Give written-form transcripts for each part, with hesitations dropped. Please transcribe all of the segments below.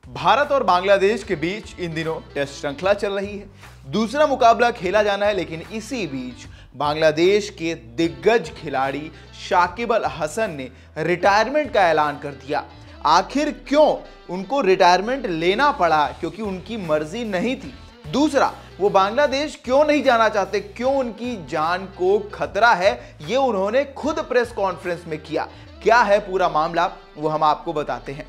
भारत और बांग्लादेश के बीच इन दिनों टेस्ट श्रृंखला चल रही है। दूसरा मुकाबला खेला जाना है, लेकिन इसी बीच बांग्लादेश के दिग्गज खिलाड़ी शाकिब अल हसन ने रिटायरमेंट का ऐलान कर दिया। आखिर क्यों उनको रिटायरमेंट लेना पड़ा? क्योंकि उनकी मर्जी नहीं थी। दूसरा, वो बांग्लादेश क्यों नहीं जाना चाहते, क्यों उनकी जान को खतरा है, ये उन्होंने खुद प्रेस कॉन्फ्रेंस में किया। क्या है पूरा मामला, वो हम आपको बताते हैं।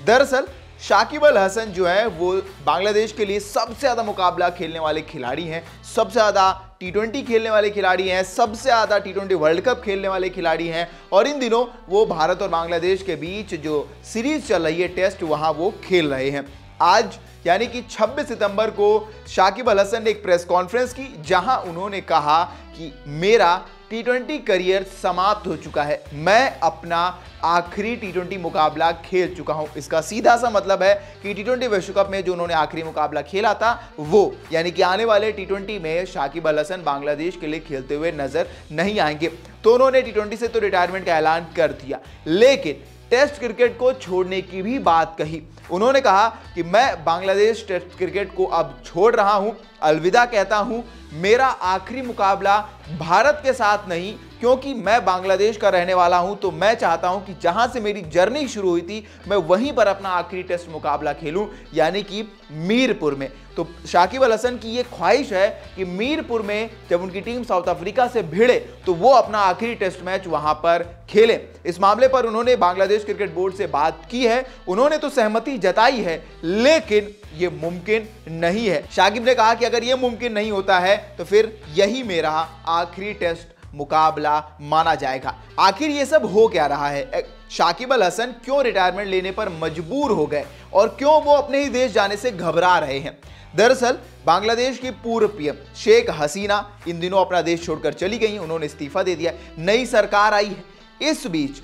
दरअसल शाकिब अल हसन जो है वो बांग्लादेश के लिए सबसे ज्यादा मुकाबला खेलने वाले खिलाड़ी हैं, सबसे ज्यादा T20 खेलने वाले खिलाड़ी हैं, सबसे ज्यादा T20 वर्ल्ड कप खेलने वाले खिलाड़ी हैं और इन दिनों वो भारत और बांग्लादेश के बीच जो सीरीज चल रही है टेस्ट, वहां वो खेल रहे हैं। आज यानी कि 26 सितंबर को शाकिब अल हसन ने एक प्रेस कॉन्फ्रेंस की, जहां उन्होंने कहा कि मेरा T20 करियर समाप्त हो चुका है, मैं अपना आखिरी T20 मुकाबला खेल चुका हूं। इसका सीधा सा मतलब है कि T20 विश्व कप में जो उन्होंने आखिरी मुकाबला खेला था वो, यानी कि आने वाले T20 में शाकिब अल हसन बांग्लादेश के लिए खेलते हुए नजर नहीं आएंगे। तो उन्होंने T20 से तो रिटायरमेंट का ऐलान कर दिया, लेकिन टेस्ट क्रिकेट को छोड़ने की भी बात कही। उन्होंने कहा कि मैं बांग्लादेश टेस्ट क्रिकेट को अब छोड़ रहा हूं, अलविदा कहता हूं। मेरा आखिरी मुकाबला भारत के साथ नहीं, क्योंकि मैं बांग्लादेश का रहने वाला हूं, तो मैं चाहता हूं कि जहां से मेरी जर्नी शुरू हुई थी मैं वहीं पर अपना आखिरी टेस्ट मुकाबला खेलूं, यानी कि मीरपुर में। तो शाकिब अल हसन की ये ख्वाहिश है कि मीरपुर में जब उनकी टीम साउथ अफ्रीका से भिड़े तो वो अपना आखिरी टेस्ट मैच वहां पर खेले। इस मामले पर उन्होंने बांग्लादेश क्रिकेट बोर्ड से बात की है, उन्होंने तो सहमति जताई है, लेकिन ये मुमकिन नहीं है। शाकिब ने कहा कि अगर ये मुमकिन नहीं होता है तो फिर यही मेरा आखिरी टेस्ट मुकाबला माना जाएगा। आखिर ये सब हो क्या रहा है? शाकिब अल हसन क्यों रिटायरमेंट लेने पर मजबूर हो गए और क्यों वो अपने ही देश जाने से घबरा रहे हैं? दरअसल बांग्लादेश की पूर्व पीएम शेख हसीना इन दिनों अपना देश छोड़कर चली गई, उन्होंने इस्तीफा दे दिया, नई सरकार आई है। इस बीच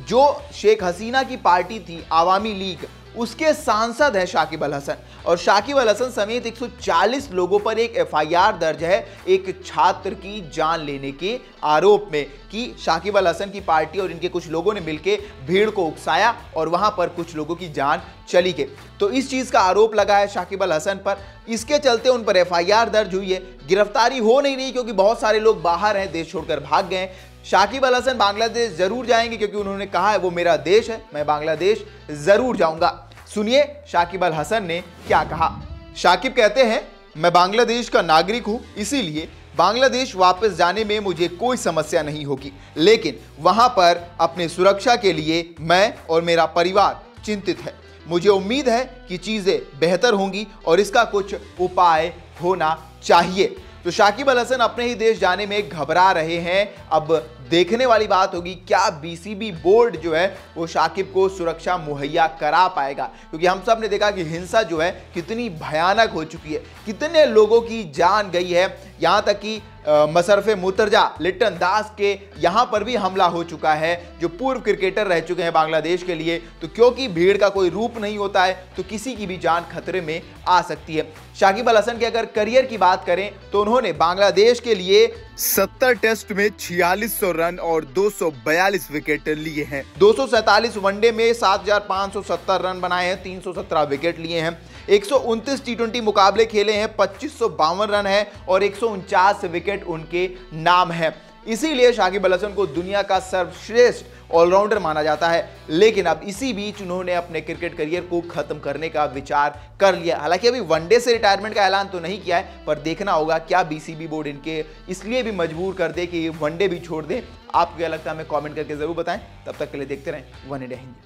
जो शेख हसीना की पार्टी थी आवामी लीग, उसके सांसद है शाकिब अल हसन, और शाकिब अल हसन समेत 140 लोगों पर एक एफआईआर दर्ज है एक छात्र की जान लेने के आरोप में कि शाकिब अल हसन की पार्टी और इनके कुछ लोगों ने मिलकर भीड़ को उकसाया और वहां पर कुछ लोगों की जान चली गई। तो इस चीज का आरोप लगा है शाकिब अल हसन पर, इसके चलते उन पर एफआईआर दर्ज हुई है। गिरफ्तारी हो नहीं रही क्योंकि बहुत सारे लोग बाहर हैं, देश छोड़कर भाग गए। शाकिब अल हसन बांग्लादेश जरूर जाएंगे क्योंकि उन्होंने कहा है वो मेरा देश है, मैं बांग्लादेश जरूर जाऊंगा। सुनिए शाकिब अल हसन ने क्या कहा। शाकिब कहते हैं, मैं बांग्लादेश का नागरिक हूं, इसीलिए बांग्लादेश वापस जाने में मुझे कोई समस्या नहीं होगी, लेकिन वहां पर अपने सुरक्षा के लिए मैं और मेरा परिवार चिंतित है। मुझे उम्मीद है कि चीजें बेहतर होंगी और इसका कुछ उपाय होना चाहिए। तो शाकिब अल हसन अपने ही देश जाने में घबरा रहे हैं। अब देखने वाली बात होगी क्या बीसीबी बोर्ड जो है वो शाकिब को सुरक्षा मुहैया करा पाएगा, क्योंकि हम सब ने देखा कि हिंसा जो है कितनी भयानक हो चुकी है, कितने लोगों की जान गई है, यहाँ तक कि मसरफे मुर्तजा लिट्टन दास के यहाँ पर भी हमला हो चुका है, जो पूर्व क्रिकेटर रह चुके हैं बांग्लादेश के लिए। तो क्योंकि भीड़ का कोई रूप नहीं होता है तो किसी की भी जान खतरे में आ सकती है। शाकिब अल हसन के अगर करियर की बात करें तो उन्होंने बांग्लादेश के लिए 70 टेस्ट में 4600 रन और 242 विकेट लिए हैं। 247 वनडे में 7570 रन बनाए हैं, 317 विकेट लिए हैं। 129 T20 मुकाबले खेले हैं, 2552 रन है और 149 विकेट उनके नाम है। इसीलिए शाकिब अल हसन को दुनिया का सर्वश्रेष्ठ ऑलराउंडर माना जाता है। लेकिन अब इसी बीच उन्होंने अपने क्रिकेट करियर को खत्म करने का विचार कर लिया। हालांकि अभी वनडे से रिटायरमेंट का ऐलान तो नहीं किया है, पर देखना होगा क्या बीसीबी बोर्ड इनके इसलिए भी मजबूर कर दे कि वनडे भी छोड़ दे। आपको क्या लगता है हमें कमेंट करके जरूर बताएं। तब तक के लिए देखते रहें वन इंडिया हिंदी।